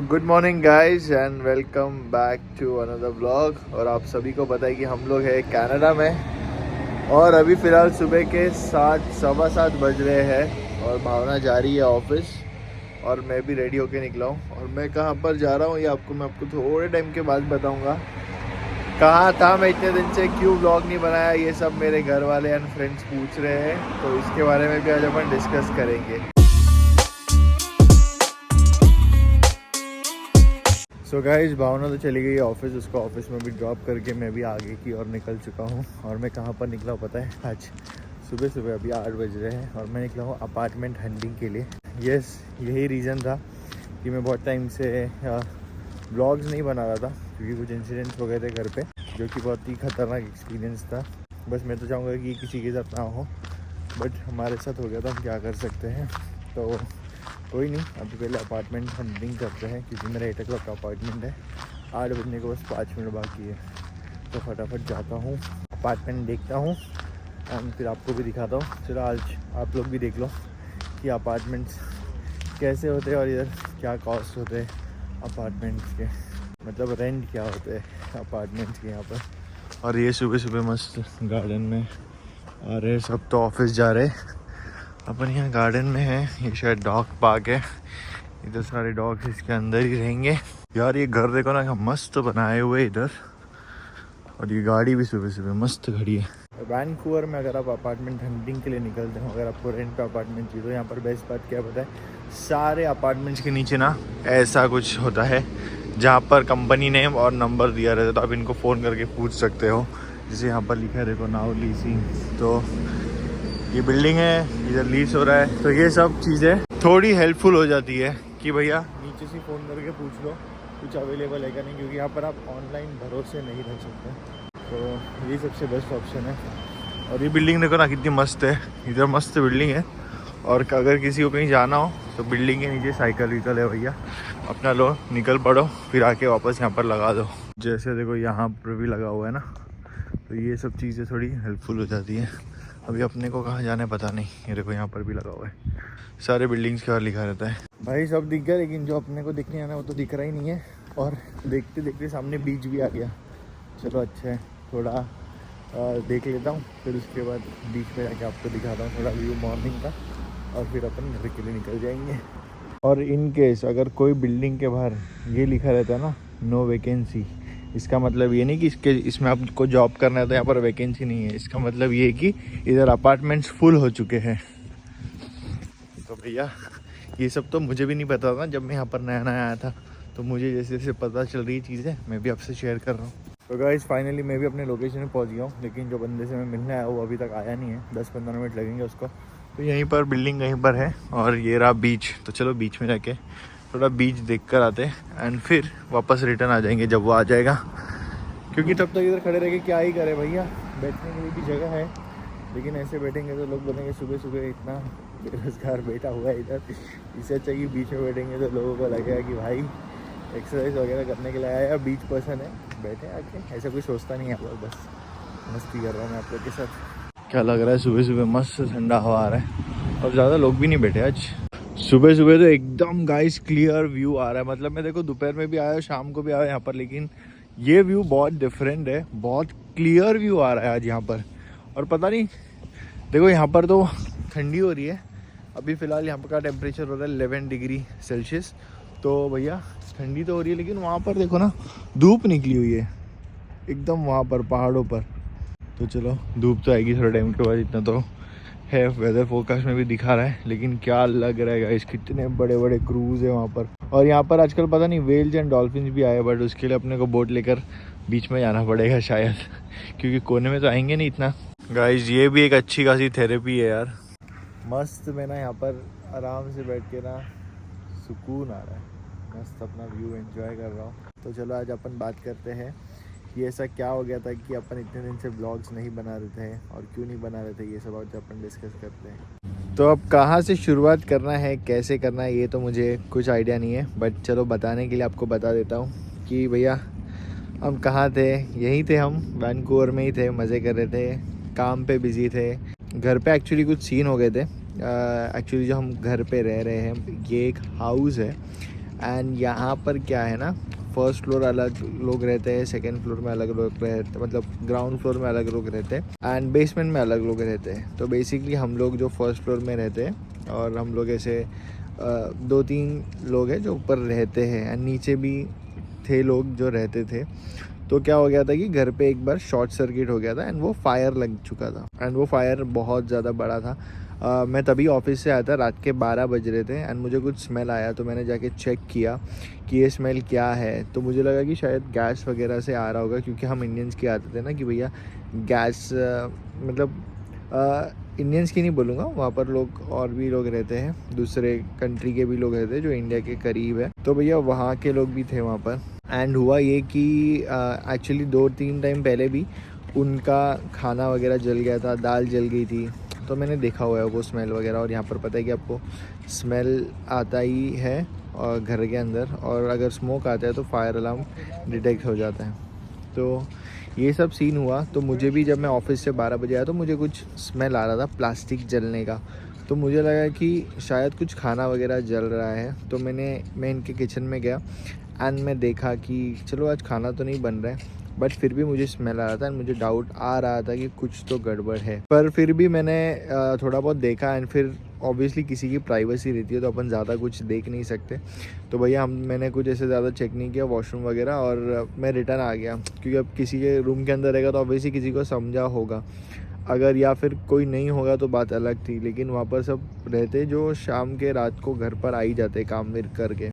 Good morning guys and welcome back to another vlog. और आप सभी को पता है कि हम लोग हैं कनाडा में और अभी फ़िलहाल सुबह के 7:15 बज रहे हैं और भावना जा रही है ऑफिस और मैं भी रेडी होके निकला हूँ। और मैं कहाँ पर जा रहा हूँ ये मैं आपको थोड़े टाइम के बाद बताऊँगा। कहाँ था मैं इतने दिन से, क्यों व्लॉग नहीं बनाया, ये सब मेरे घर वाले एंड फ्रेंड्स पूछ रहे हैं, तो इसके बारे में भी आज अपन डिस्कस करेंगे। सो गाइज भावना तो चली गई ऑफिस, उसको ऑफिस में भी ड्रॉप करके मैं भी आगे की ओर निकल चुका हूँ। और मैं कहाँ पर निकला हूँ पता है? आज सुबह सुबह अभी 8 बज रहे हैं और मैं निकला हूँ अपार्टमेंट हंटिंग के लिए। यस, यही रीज़न था कि मैं बहुत टाइम से व्लॉग्स नहीं बना रहा था क्योंकि कुछ इंसिडेंट्स हो गए थे घर पे जो कि बहुत ही ख़तरनाक एक्सपीरियंस था। बस मैं तो चाहूँगा कि किसी के साथ ना हो, बट हमारे साथ हो गया था, हम क्या कर सकते हैं। तो कोई नहीं, अभी पहले अपार्टमेंट हंटिंग करते हैं क्योंकि मेरा 8 o'clock का अपॉइंटमेंट है। 8 बजने को बस 5 मिनट बाकी है, तो फटाफट जाता हूँ, अपार्टमेंट देखता हूँ एंड फिर आपको भी दिखाता हूँ। चलो आज आप लोग भी देख लो कि अपार्टमेंट्स कैसे होते हैं और इधर क्या कॉस्ट होते हैं अपार्टमेंट्स के, मतलब रेंट क्या होते हैं अपार्टमेंट्स के यहाँ पर। और ये सुबह सुबह मस्त गार्डन में आ रहे, सब तो ऑफिस जा रहे, अपन यहाँ गार्डन में है। ये शायद डॉग पार्क है, इधर सारे डॉग्स इसके अंदर ही रहेंगे। यार ये घर देखो ना, मस्त बनाए हुए इधर, और ये गाड़ी भी सुबह सुबह मस्त खड़ी है। वैंकूवर में अगर आप अपार्टमेंट हंटिंग के लिए निकलते हो, अगर आपको रेंट पे अपार्टमेंट चाहिए, तो यहाँ पर बेस्ट बात क्या पता है, सारे अपार्टमेंट्स के नीचे ना ऐसा कुछ होता है जहाँ पर कंपनी नेम और नंबर दिया रहता है, तो आप इनको फ़ोन करके पूछ सकते हो। जैसे यहाँ पर लिखा है देखो, नाउ लीजिंग, तो ये बिल्डिंग है, इधर लीज हो रहा है, तो ये सब चीज़ें थोड़ी हेल्पफुल हो जाती है कि भैया नीचे से फ़ोन करके पूछ लो कुछ अवेलेबल है क्या नहीं, क्योंकि यहाँ पर आप ऑनलाइन भरोसे नहीं रख सकते। तो ये सबसे बेस्ट ऑप्शन है। और ये बिल्डिंग देखो ना कितनी मस्त है, इधर मस्त बिल्डिंग है। और अगर किसी को कहीं जाना हो तो बिल्डिंग के नीचे साइकिल विकल है भैया, अपना लो निकल पड़ो, फिर आके वापस यहाँ पर लगा दो। जैसे देखो यहाँ पर भी लगा हुआ है ना, तो ये सब चीज़ें थोड़ी हेल्पफुल हो जाती हैं। अभी अपने को कहाँ जाना है पता नहीं, ये देखो यहाँ पर भी लगा हुआ है, सारे बिल्डिंग्स के बाहर लिखा रहता है। भाई सब दिख गया, लेकिन जो अपने को दिखने आना वो तो दिख रहा ही नहीं है। और देखते देखते सामने बीच भी आ गया। चलो अच्छा है, थोड़ा देख लेता हूँ, फिर उसके बाद बीच में जाके आपको दिखाता हूँ थोड़ा व्यू मॉर्निंग का, और फिर अपन घर के लिए निकल जाएंगे। और इन केस अगर कोई बिल्डिंग के बाहर ये लिखा रहता है ना, नो वैकेंसी, इसका मतलब ये नहीं कि इसमें आपको जॉब करना है तो यहाँ पर वैकेंसी नहीं है। इसका मतलब ये कि इधर अपार्टमेंट्स फुल हो चुके हैं। तो भैया ये सब तो मुझे भी नहीं पता था जब मैं यहाँ पर नया नया आया था, तो मुझे जैसे जैसे पता चल रही चीज़ें मैं भी आपसे शेयर कर रहा हूँ। तो गाइस फाइनली मैं भी अपने लोकेशन में पहुँच गया हूँ, लेकिन जो बंदे से मैं मिलने आया वो अभी तक आया नहीं है, 10-15 मिनट लगेंगे उसको। तो यहीं पर बिल्डिंग कहीं पर है और ये रहा बीच, तो चलो बीच में जाके थोड़ा बीच देख कर आते हैं एंड फिर वापस रिटर्न आ जाएंगे जब वो आ जाएगा, क्योंकि तब तक इधर खड़े रह के क्या ही करे भैया, बैठने के लिए भी जगह है, लेकिन ऐसे बैठेंगे तो लोग बोलेंगे सुबह सुबह इतना बेरोजगार बैठा हुआ है इधर। इससे अच्छा कि बीच में बैठेंगे तो लोगों को लगेगा कि भाई एक्सरसाइज वगैरह करने के लिए आया, बीच पर्सन है, बैठे आके। ऐसा कुछ सोचता नहीं है, आप लोग बस मस्ती कर रहा हूँ मैं आप लोग के साथ। क्या लग रहा है, सुबह सुबह मस्त ठंडा हवा आ रहा है और ज़्यादा लोग भी नहीं बैठे आज। सुबह सुबह तो एकदम गाइस क्लियर व्यू आ रहा है, मतलब मैं देखो दोपहर में भी आया, शाम को भी आया यहाँ पर, लेकिन ये व्यू बहुत डिफरेंट है, बहुत क्लियर व्यू आ रहा है आज यहाँ पर। और पता नहीं, देखो यहाँ पर तो ठंडी हो रही है, अभी फ़िलहाल यहाँ पर का टेम्परेचर हो रहा है 11 डिग्री सेल्सियस, तो भैया ठंडी तो हो रही है, लेकिन वहाँ पर देखो ना धूप निकली हुई है एकदम वहाँ पर पहाड़ों पर। तो चलो धूप तो आएगी थोड़े टाइम के बाद, इतना तो है, वेदर फोरकास्ट में भी दिखा रहा है। लेकिन क्या लग रहा है गाइस, कितने बड़े बड़े क्रूज है वहाँ पर। और यहाँ पर आजकल पता नहीं वेल्स एंड डॉल्फिन्स भी आए, बट उसके लिए अपने को बोट लेकर बीच में जाना पड़ेगा शायद, क्योंकि कोने में तो आएंगे नहीं इतना। गाइस ये भी एक अच्छी खासी थेरेपी है यार, मस्त। मैं ना यहाँ पर आराम से बैठ के ना सुकून आ रहा है, मस्त अपना व्यू एंजॉय कर रहा हूँ। तो चलो आज अपन बात करते हैं कि ऐसा क्या हो गया था कि अपन इतने दिन से व्लॉग्स नहीं बना रहे थे और क्यों नहीं बना रहे थे, ये सब आज अपन डिस्कस करते हैं। तो अब कहाँ से शुरुआत करना है, कैसे करना है, ये तो मुझे कुछ आइडिया नहीं है, बट चलो बताने के लिए आपको बता देता हूँ कि भैया हम कहाँ थे। यहीं थे, हम वैंकूवर में ही थे, मज़े कर रहे थे, काम पे बिजी थे। घर पे एक्चुअली कुछ सीन हो गए थे। एक्चुअली जो हम घर पे रह रहे हैं, ये एक हाउस है एंड यहाँ पर क्या है ना, फर्स्ट फ्लोर अलग लोग रहते हैं, सेकंड फ्लोर में अलग लोग रहते, मतलब ग्राउंड फ्लोर में अलग लोग रहते हैं एंड बेसमेंट में अलग लोग रहते हैं। तो बेसिकली हम लोग जो फर्स्ट फ्लोर में रहते हैं और हम लोग ऐसे 2-3 लोग हैं जो ऊपर रहते हैं एंड नीचे भी थे लोग जो रहते थे। तो क्या हो गया था कि घर पे एक बार शॉर्ट सर्किट हो गया था एंड वो फायर लग चुका था एंड वो फायर बहुत ज़्यादा बड़ा था। मैं तभी ऑफिस से आया था, रात के 12 बज रहे थे एंड मुझे कुछ स्मेल आया तो मैंने जाके चेक किया कि ये स्मेल क्या है। तो मुझे लगा कि शायद गैस वगैरह से आ रहा होगा, क्योंकि हम इंडियंस की आदत है ना कि भैया गैस मतलब इंडियंस की नहीं बोलूँगा, वहाँ पर लोग और भी लोग रहते हैं, दूसरे कंट्री के भी लोग रहते हैं जो इंडिया के करीब है। तो भैया वहाँ के लोग भी थे वहाँ पर एंड हुआ ये कि एक्चुअली 2-3 टाइम पहले भी उनका खाना वगैरह जल गया था, दाल जल गई थी। तो मैंने देखा हुआ है वो स्मेल वगैरह, और यहाँ पर पता है कि आपको स्मेल आता ही है और घर के अंदर, और अगर स्मोक आता है तो फायर अलार्म डिटेक्ट हो जाता है। तो ये सब सीन हुआ। तो मुझे भी जब मैं ऑफिस से 12 बजे आया तो मुझे कुछ स्मेल आ रहा था प्लास्टिक जलने का। तो मुझे लगा कि शायद कुछ खाना वगैरह जल रहा है। तो मैं इनके किचन में गया एंड मैं देखा कि चलो आज खाना तो नहीं बन रहा है, बट फिर भी मुझे स्मेल आ रहा था एंड मुझे डाउट आ रहा था कि कुछ तो गड़बड़ है। पर फिर भी मैंने थोड़ा बहुत देखा एंड फिर ऑब्वियसली किसी की प्राइवेसी रहती है तो अपन ज़्यादा कुछ देख नहीं सकते। तो भैया मैंने कुछ ऐसे ज़्यादा चेक नहीं किया वॉशरूम वगैरह, और मैं रिटर्न आ गया, क्योंकि अब किसी के रूम के अंदर रहेगा तो ऑब्वियसली किसी को समझा होगा। अगर या फिर कोई नहीं होगा तो बात अलग थी, लेकिन वहाँ पर सब रहते जो शाम के रात को घर पर आ ही जाते काम करके।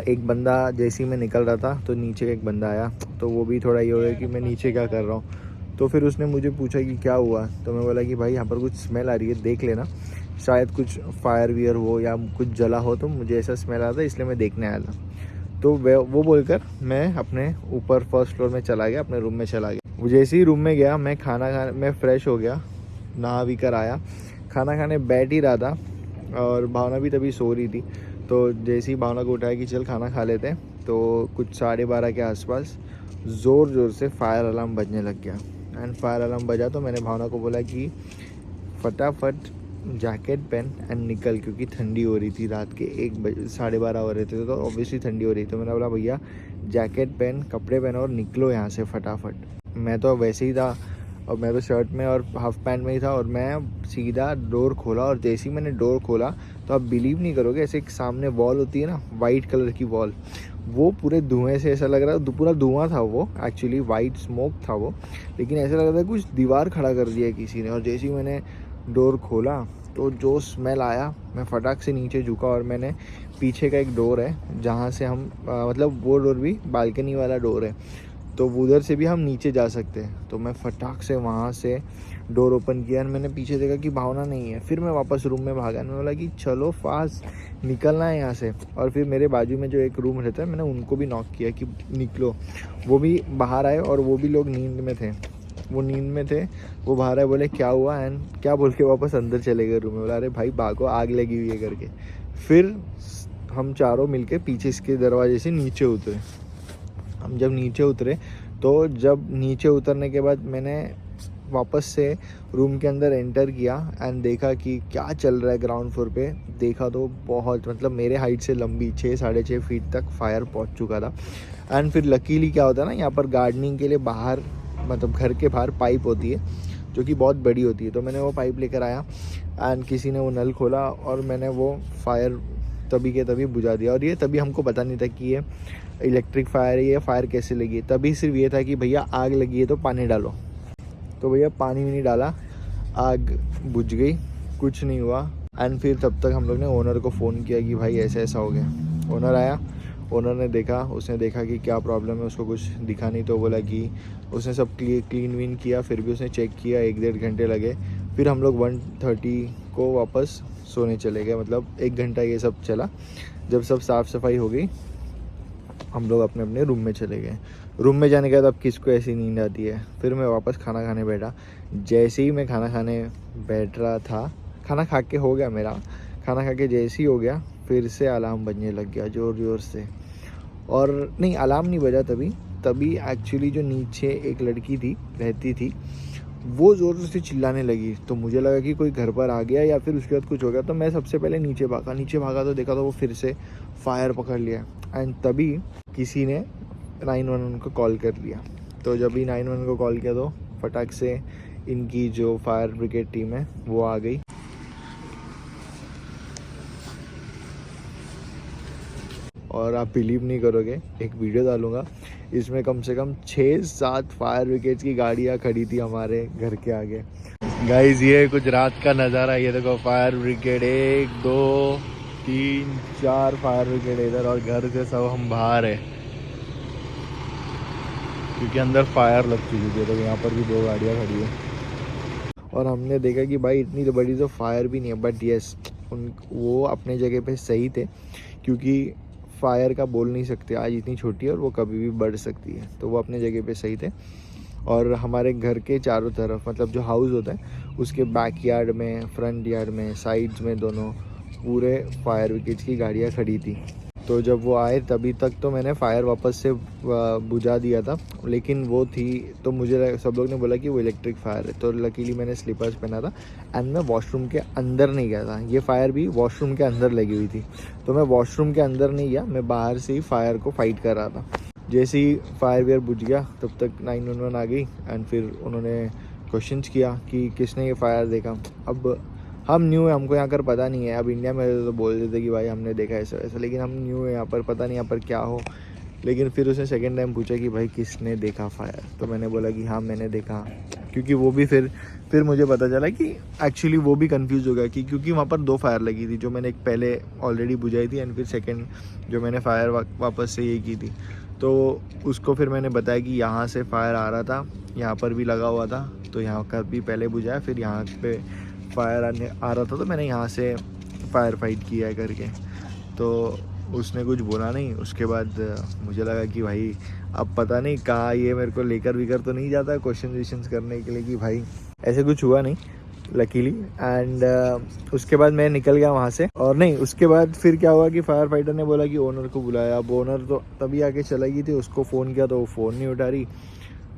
एक बंदा जैसे ही मैं निकल रहा था तो नीचे एक बंदा आया, तो वो भी थोड़ा ये हो गया कि मैं नीचे क्या कर रहा हूँ। तो फिर उसने मुझे पूछा कि क्या हुआ, तो मैं बोला कि भाई यहाँ पर कुछ स्मेल आ रही है, देख लेना, शायद कुछ फायर वियर हो या कुछ जला हो, तो मुझे ऐसा स्मेल आता है इसलिए मैं देखने आया था। तो वो बोलकर मैं अपने ऊपर फर्स्ट फ्लोर में चला गया, अपने रूम में चला गया। जैसे ही रूम में गया मैं फ्रेश हो गया, नहा भी कर आया, खाना खाने बैठ ही रहा था और भावना भी तभी सो रही थी। तो जैसे ही भावना को उठाया कि चल खाना खा लेते हैं, तो कुछ 12:30 के आसपास ज़ोर से फायर अलार्म बजने लग गया एंड फायर अलार्म बजा। तो मैंने भावना को बोला कि फटाफट जैकेट पहन एंड निकल, क्योंकि ठंडी हो रही थी, रात के 1:30 हो रहे थे तो ऑब्वियसली ठंडी हो रही थी। तो मैंने बोला भैया जैकेट पहन, कपड़े पहनो और निकलो यहाँ से फटाफट। मैं तो वैसे ही था और मैं तो शर्ट में और हाफ पैंट में ही था, और मैं सीधा डोर खोला, और जैसे ही मैंने डोर खोला तो आप बिलीव नहीं करोगे, ऐसे एक सामने वॉल होती है ना, वाइट कलर की वॉल, वो पूरे धुएं से ऐसा लग रहा था, पूरा धुआं था वो, एक्चुअली वाइट स्मोक था वो, लेकिन ऐसा लग रहा था कुछ दीवार खड़ा कर दिया किसी ने। और जैसे ही मैंने डोर खोला तो जो स्मेल आया, मैं फटाक से नीचे झुका और मैंने पीछे का एक डोर है जहाँ से हम मतलब वो डोर भी बालकनी वाला डोर है, तो उधर से भी हम नीचे जा सकते हैं। तो मैं फटाक से वहाँ से डोर ओपन किया और मैंने पीछे देखा कि भावना नहीं है। फिर मैं वापस रूम में भागा, मैं बोला कि चलो फास्ट निकलना है यहाँ से। और फिर मेरे बाजू में जो एक रूम रहता है, मैंने उनको भी नॉक किया कि निकलो। वो भी बाहर आए और वो भी लोग नींद में थे, वो बाहर आए, बोले क्या हुआ एंड क्या बोल के वापस अंदर चले गए रूम में। बोला अरे भाई भागो, आग लगी हुई है करके। फिर हम चारों मिलके पीछे इसके दरवाजे से नीचे उतरे। हम जब नीचे उतरे तो जब नीचे उतरने के बाद मैंने वापस से रूम के अंदर एंटर किया एंड देखा कि क्या चल रहा है ग्राउंड फ्लोर पे। देखा तो बहुत, मतलब मेरे हाइट से लंबी 6-6.5 फीट तक फायर पहुंच चुका था। एंड फिर लकीली क्या होता है ना, यहाँ पर गार्डनिंग के लिए बाहर, मतलब घर के बाहर पाइप होती है जो कि बहुत बड़ी होती है। तो मैंने वो पाइप लेकर आया एंड किसी ने वो नल खोला और मैंने वो फायर तभी के तभी बुझा दिया। और ये तभी हमको पता नहीं था कि ये इलेक्ट्रिक फायर है, ये फायर कैसे लगी है। तभी सिर्फ ये था कि भैया आग लगी है तो पानी डालो। तो भैया पानी भी नहीं डाला, आग बुझ गई, कुछ नहीं हुआ। एंड फिर तब तक हम लोग ने ओनर को फ़ोन किया कि भाई ऐसा ऐसा हो गया। ओनर आया, ओनर ने देखा, उसने देखा कि क्या प्रॉब्लम है, उसको कुछ दिखा नहीं। तो बोला कि उसने सब क्लीन वीन किया, फिर भी उसने चेक किया, 1-1.5 घंटे लगे। फिर हम लोग 1:30 को वापस सोने चले गए, मतलब 1 घंटा ये सब चला। जब सब साफ़ सफाई हो गई हम लोग अपने अपने रूम में चले गए। रूम में जाने के बाद अब किसको ऐसी नींद आती है। फिर मैं वापस खाना खाने बैठा। जैसे ही मैं खाना खाने बैठ रहा था, खाना खा के हो गया मेरा, खाना खा के जैसे ही हो गया फिर से अलार्म बजने लग गया ज़ोर ज़ोर से। और नहीं, अलार्म नहीं बजा तभी एक्चुअली जो नीचे एक लड़की थी रहती थी, वो ज़ोर से चिल्लाने लगी। तो मुझे लगा कि कोई घर पर आ गया या फिर उसके बाद कुछ हो गया। तो मैं सबसे पहले नीचे भागा तो देखा तो वो फिर से फायर पकड़ लिया। एंड तभी किसी ने 911 को कॉल कर लिया। तो जब भी 911 को कॉल किया तो फटाक से इनकी जो फायर ब्रिगेड टीम है वो आ गई। और आप बिलीव नहीं करोगे, एक वीडियो डालूंगा, इसमें कम से कम 6-7 फायर ब्रिगेड की गाड़ियाँ खड़ी थी हमारे घर के आगे। गाइस ये कुछ रात का नज़ारा, ये देखो फायर ब्रिगेड 1 2 3 4 फायर ब्रिगेड इधर, और घर से सब हम बाहर है क्योंकि अंदर फायर लग चुकी थी। तो यहाँ पर भी 2 गाड़ियाँ खड़ी है और हमने देखा कि भाई इतनी तो बड़ी तो फायर भी नहीं है, बट यस वो अपने जगह पे सही थे क्योंकि फायर का बोल नहीं सकते, आज इतनी छोटी है और वो कभी भी बढ़ सकती है। तो वो अपने जगह पे सही थे। और हमारे घर के चारों तरफ, मतलब जो हाउस होता है उसके बैक यार्ड में, फ्रंट यार्ड में, साइड्स में, दोनों पूरे फायर ब्रिगेड की गाड़ियाँ खड़ी थी। तो जब वो आए तभी तक तो मैंने फायर वापस से बुझा दिया था, लेकिन वो थी तो मुझे सब लोग ने बोला कि वो इलेक्ट्रिक फायर है। तो लकीली मैंने स्लीपर्स पहना था एंड मैं वॉशरूम के अंदर नहीं गया था। ये फायर भी वॉशरूम के अंदर लगी हुई थी, तो मैं वॉशरूम के अंदर नहीं गया, मैं बाहर से ही फायर को फाइट कर रहा था। जैसे ही फायर वेयर बुझ गया तब तक 911 आ गई एंड फिर उन्होंने क्वेश्चंस किया कि किसने ये फायर देखा। अब हम न्यू है, हमको यहाँ कर पता नहीं है। अब इंडिया में तो बोल देते कि भाई हमने देखा ऐसा वैसा, लेकिन हम न्यू है यहाँ पर, पता नहीं यहाँ पर क्या हो। लेकिन फिर उसने सेकेंड टाइम पूछा कि भाई किसने देखा फायर, तो मैंने बोला कि हाँ मैंने देखा। क्योंकि वो भी फिर मुझे पता चला कि एक्चुअली वो भी कंफ्यूज हो गया कि क्योंकि वहाँ पर 2 फायर लगी थी, जो मैंने एक पहले ऑलरेडी बुझाई थी एंड फिर सेकेंड जो मैंने फायर वापस से ये की थी। तो उसको फिर मैंने बताया कि यहाँ से फायर आ रहा था, यहाँ पर भी लगा हुआ था, तो यहाँ का भी पहले बुझाया, फिर यहाँ पे फायर आ रहा था तो मैंने यहाँ से फायर फाइट किया है करके। तो उसने कुछ बोला नहीं। उसके बाद मुझे लगा कि भाई अब पता नहीं कहाँ ये मेरे को लेकर तो नहीं जाता क्वेश्चन करने के लिए कि भाई ऐसे कुछ हुआ नहीं लकीली। एंड उसके बाद मैं निकल गया वहाँ से। और नहीं, उसके बाद फिर क्या हुआ कि फायर फाइटर ने बोला कि ओनर को बुलाया। अब ओनर तो तभी आके चला गई थी, उसको फ़ोन किया तो वो फ़ोन नहीं उठा रही।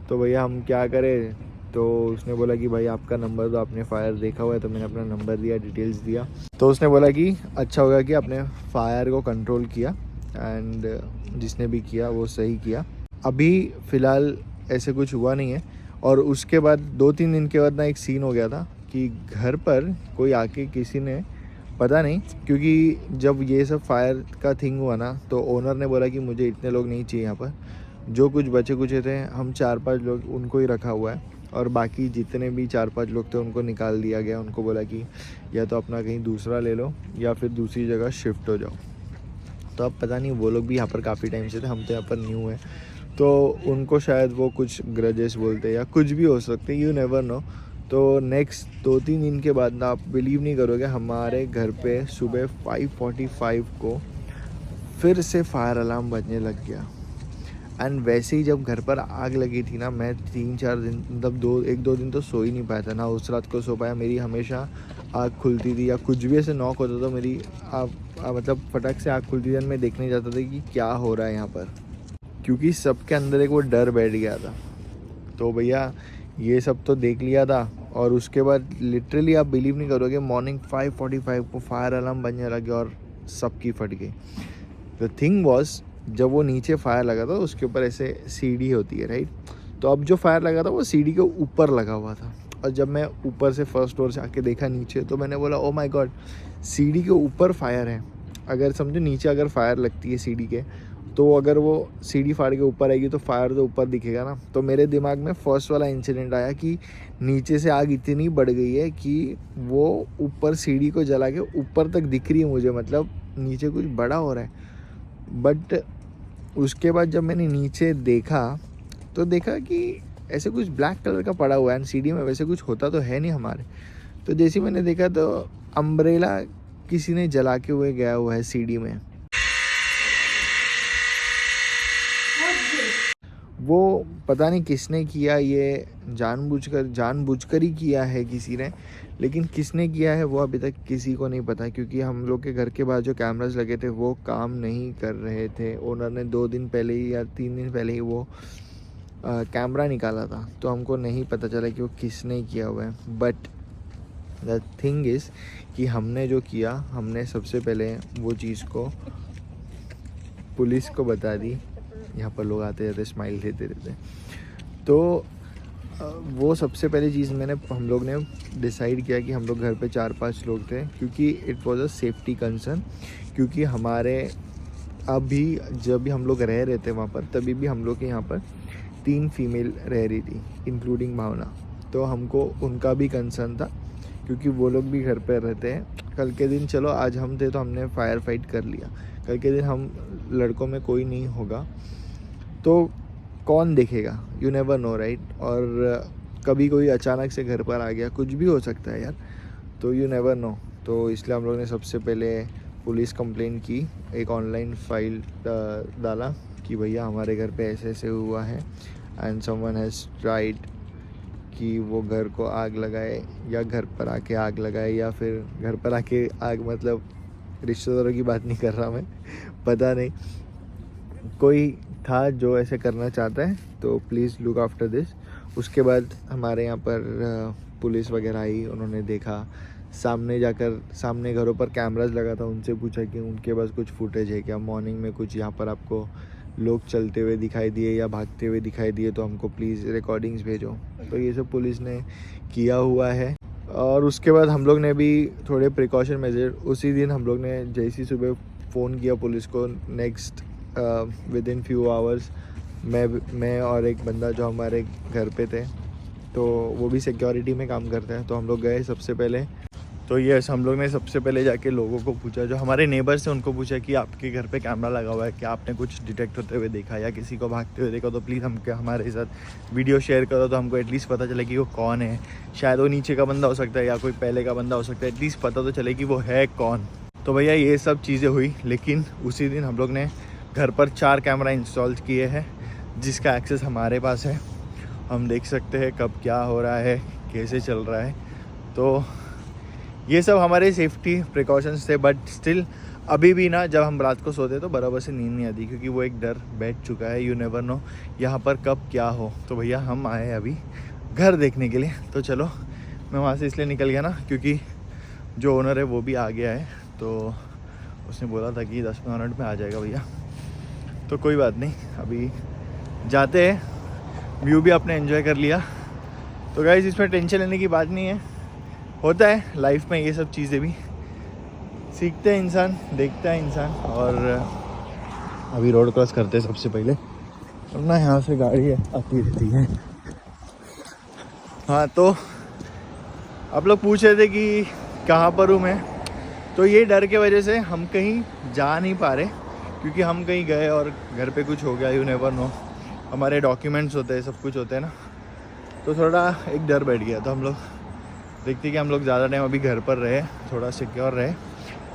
तो भैया हम क्या करें, तो उसने बोला कि भाई आपका नंबर तो आपने फायर देखा हुआ है। तो मैंने अपना नंबर दिया, डिटेल्स दिया। तो उसने बोला कि अच्छा होगा कि आपने फायर को कंट्रोल किया एंड जिसने भी किया वो सही किया। अभी फ़िलहाल ऐसे कुछ हुआ नहीं है। और उसके बाद 2-3 दिन के बाद ना एक सीन हो गया था कि घर पर कोई आके किसी ने, पता नहीं, क्योंकि जब ये सब फायर का थिंग हुआ ना तो ओनर ने बोला कि मुझे इतने लोग नहीं चाहिए यहाँ पर, जो कुछ बचे कुचे थे हम 4-5 लोग उनको ही रखा हुआ है और बाकी जितने भी 4-5 लोग थे उनको निकाल दिया गया। उनको बोला कि या तो अपना कहीं दूसरा ले लो या फिर दूसरी जगह शिफ्ट हो जाओ। तो अब पता नहीं, वो लोग भी यहाँ पर काफ़ी टाइम से थे, हम तो यहाँ पर न्यू है, तो उनको शायद वो कुछ ग्रजेस बोलते या कुछ भी हो सकते, यू नेवर नो। तो नेक्स्ट 2-3 दिन के बाद ना, आप बिलीव नहीं करोगे, हमारे घर पे सुबह 5:45 को फिर से फायर अलार्म बजने लग गया। एंड वैसे ही जब घर पर आग लगी थी ना, मैं 3-4 दिन, मतलब 1-2 दिन तो सो ही नहीं पाया था ना। उस रात को सो पाया, मेरी हमेशा आग खुलती थी या कुछ भी ऐसे नॉक होता तो मेरी मतलब फटाक से आग खुलती थी। मैं देखने जाता था कि क्या हो रहा है यहाँ पर, क्योंकि सबके अंदर एक वो डर बैठ गया था। तो भैया ये सब तो देख लिया था। और उसके बाद लिटरली आप बिलीव नहीं करोगे, मॉर्निंग 5:45 को फायर अलार्म बजने लगे और सबकी फट गई। द थिंग वॉज, जब वो नीचे फायर लगा था उसके ऊपर ऐसे सीढ़ी होती है राइट, तो अब जो फायर लगा था वो सीढ़ी के ऊपर लगा हुआ था। और जब मैं ऊपर से फर्स्ट फ्लोर से आके देखा नीचे, तो मैंने बोला ओ माय गॉड, सीढ़ी के ऊपर फायर है। अगर समझो नीचे अगर फायर लगती है सीढ़ी के, तो अगर वो सीढ़ी फाड़ के ऊपर आएगी तो फायर तो ऊपर दिखेगा ना। तो मेरे दिमाग में फर्स्ट वाला इंसिडेंट आया कि नीचे से आग इतनी बढ़ गई है कि वो ऊपर सीढ़ी को जला के ऊपर तक दिख रही है मुझे, मतलब नीचे कुछ बड़ा हो रहा है। बट उसके बाद जब मैंने नीचे देखा तो देखा कि ऐसे कुछ ब्लैक कलर का पड़ा हुआ है एंड सीढ़ी में वैसे कुछ होता तो है नहीं हमारे। तो जैसे मैंने देखा तो अम्ब्रेला किसी ने जला के हुए गया हुआ है सीढ़ी में। वो पता नहीं किसने किया, ये जानबूझकर ही किया है किसी ने, लेकिन किसने किया है वो अभी तक किसी को नहीं पता। क्योंकि हम लोग के घर के बाहर जो कैमरास लगे थे वो काम नहीं कर रहे थे। ओनर ने 2 दिन पहले ही या 3 दिन पहले ही वो कैमरा निकाला था, तो हमको नहीं पता चला कि वो किसने किया हुआ है। बट द थिंग इज़ कि हमने जो किया, हमने सबसे पहले वो चीज़ को पुलिस को बता दी। यहाँ पर लोग आते रहते स्माइल देते रहते, तो वो सबसे पहली चीज़ हम लोग ने डिसाइड किया कि हम लोग घर पे 4-5 लोग थे, क्योंकि it was a safety concern. क्योंकि हमारे अभी जब भी हम लोग रह रहे थे वहाँ पर, तभी भी हम लोग के यहाँ पर 3 फीमेल रह रही थी, इंक्लूडिंग भावना। तो हमको उनका भी कंसर्न था, क्योंकि वो लोग भी घर पर रहते हैं। कल के दिन चलो आज हम थे तो हमने फायर फाइट कर लिया, कल के दिन हम लड़कों में कोई नहीं होगा तो कौन देखेगा, यू नेवर नो राइट। और कभी कोई अचानक से घर पर आ गया, कुछ भी हो सकता है यार, तो यू नेवर नो। तो इसलिए हम लोग ने सबसे पहले पुलिस कंप्लेंट की, एक ऑनलाइन फाइल डाला कि भैया हमारे घर पे ऐसे ऐसे हुआ है एंड समवन हैज़ ट्राइड कि वो घर को आग लगाए, या घर पर आके आग लगाए, या फिर घर पर आके आग, मतलब रिश्तेदारों की बात नहीं कर रहा मैं, पता नहीं कोई था जो ऐसे करना चाहता है, तो प्लीज़ लुक आफ्टर दिस। उसके बाद हमारे यहाँ पर पुलिस वगैरह आई, उन्होंने देखा, सामने जाकर सामने घरों पर कैमरास लगा था, उनसे पूछा कि उनके पास कुछ फुटेज है क्या, मॉर्निंग में कुछ यहाँ पर आपको लोग चलते हुए दिखाई दिए या भागते हुए दिखाई दिए तो हमको प्लीज़ रिकॉर्डिंग्स भेजो। तो ये सब पुलिस ने किया हुआ है। और उसके बाद हम लोग ने भी थोड़े प्रिकॉशन मेजर, उसी दिन हम लोग ने जैसी सुबह फ़ोन किया पुलिस को, next with in few hours मैं और एक बंदा जो हमारे घर पे थे, तो वो भी सिक्योरिटी में काम करते हैं, तो हम लोग गए सबसे पहले। तो यस, हम लोग ने सबसे पहले जाके लोगों को पूछा, जो हमारे नेबर्स थे उनको पूछा कि आपके घर पे कैमरा लगा हुआ है क्या, आपने कुछ डिटेक्ट होते हुए देखा या किसी को भागते हुए देखा, तो प्लीज़ हमारे साथ वीडियो शेयर करो, तो हमको एटलीस्ट पता चले कि वो कौन है। शायद वो नीचे का बंदा हो सकता है या कोई पहले का बंदा हो सकता है, एटलीस्ट पता तो चले कि वो है कौन। तो भैया ये सब चीज़ें हुई, लेकिन उसी दिन हम लोग ने घर पर 4 कैमरा इंस्टॉल किए हैं, जिसका एक्सेस हमारे पास है। हम देख सकते हैं कब क्या हो रहा है, कैसे चल रहा है। तो ये सब हमारे सेफ्टी प्रिकॉशंस थे, बट स्टिल अभी भी ना, जब हम रात को सोते तो बराबर से नींद नहीं आती, क्योंकि वो एक डर बैठ चुका है, यू नेवर नो यहाँ पर कब क्या हो। तो भैया हम आए अभी घर देखने के लिए, तो चलो मैं वहाँ से इसलिए निकल गया ना, क्योंकि जो ओनर है वो भी आ गया है, तो उसने बोला था कि 10-15 मिनट में आ जाएगा भैया। तो कोई बात नहीं, अभी जाते हैं, व्यू भी आपने एंजॉय कर लिया। तो गाइस इसमें टेंशन लेने की बात नहीं है, होता है लाइफ में ये सब चीज़ें भी, सीखते हैं इंसान, देखता है इंसान। और अभी रोड क्रॉस करते हैं सबसे पहले, वरना यहाँ से गाड़ी आती रहती है। हाँ, तो आप लोग पूछ रहे थे कि कहाँ पर हूँ मैं, तो ये डर के वजह से हम कहीं जा नहीं पा रहे, क्योंकि हम कहीं गए और घर पे कुछ हो गया, यू नेवर नो, हमारे डॉक्यूमेंट्स होते हैं, सब कुछ होते हैं ना, तो थोड़ा एक डर बैठ गया। तो हम लोग देखते कि हम लोग ज़्यादा टाइम अभी घर पर रहे, थोड़ा सिक्योर रहे,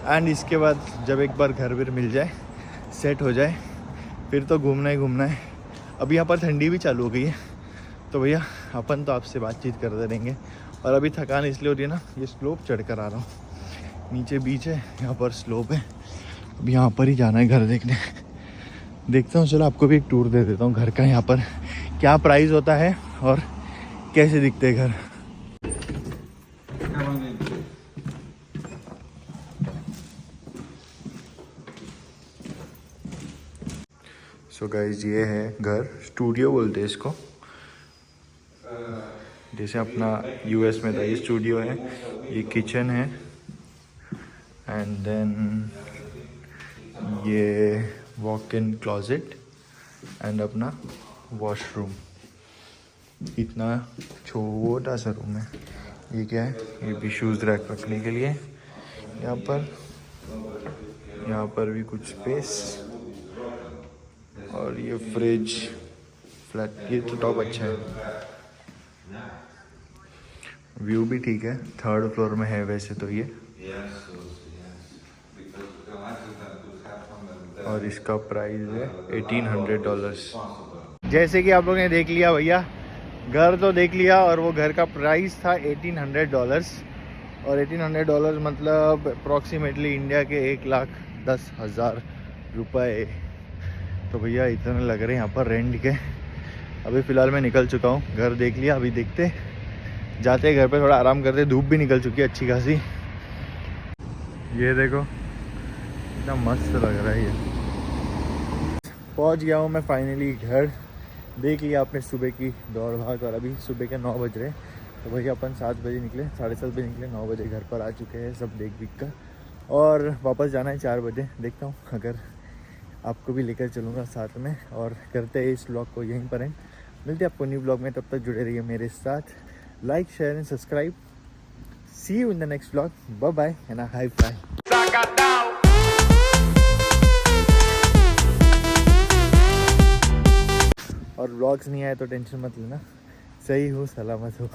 एंड इसके बाद जब एक बार घर वर मिल जाए, सेट हो जाए, फिर तो घूमना ही घूमना है। अभी यहाँ पर ठंडी भी चालू हो गई है, तो भैया अपन तो आपसे बातचीत करते रहेंगे। और अभी थकान इसलिए हो रही है ना, ये स्लोप चढ़ कर आ रहा हूँ, नीचे बीच है, यहाँ पर स्लोप है, अभी यहाँ पर ही जाना है घर देखने। देखता हूँ, चलो आपको भी एक टूर दे देता हूँ घर का, यहाँ पर क्या प्राइस होता है और कैसे दिखते हैं घर। सो गाइस ये है घर, स्टूडियो बोलते हैं इसको, जैसे अपना यूएस में था ये स्टूडियो है। ये किचन है, एंड देन ये वॉक इन क्लोजेट एंड अपना वॉशरूम। इतना छोटा सा रूम है। ये क्या है, ये भी शूज़ रैक रखने के लिए। यहाँ पर भी कुछ स्पेस, और ये फ्रिज, फ्लैट, ये तो टॉप अच्छा है। व्यू भी ठीक है, 3rd फ्लोर में है वैसे तो ये, और इसका प्राइस है $1800। जैसे कि आप लोगों ने देख लिया भैया, घर तो देख लिया, और वो घर का प्राइस था $1800, और $1800 मतलब अप्रॉक्सीमेटली इंडिया के 1,10,000 रुपये। तो भैया इतने लग रहे हैं यहाँ पर रेंट के, अभी फ़िलहाल मैं निकल चुका हूँ, घर देख लिया। अभी देखते जाते घर पे थोड़ा आराम करते, धूप भी निकल चुकी है अच्छी खासी। ये देखो कितना मस्त लग रहा है ये। पहुँच गया हूँ मैं फाइनली घर। देख लिया आपने सुबह की दौड़ भाग, और अभी सुबह के 9 बज रहे। तो भैया अपन 7 बजे निकले, 7:30 बजे निकले, 9 बजे घर पर आ चुके हैं सब देख विख कर। और वापस जाना है 4 बजे। देखता हूँ अगर आपको भी लेकर चलूँगा साथ में, और करते हैं इस ब्लॉग को यहीं पर एंड। मिलते हैं आपको न्यू ब्लॉग में, तब तक जुड़े रहिए मेरे साथ। Like share and subscribe. See you in the next blog. Bye bye and high five. और व्लॉग्स नहीं आए तो टेंशन मत लेना, सही हूँ, सलामत हूँ।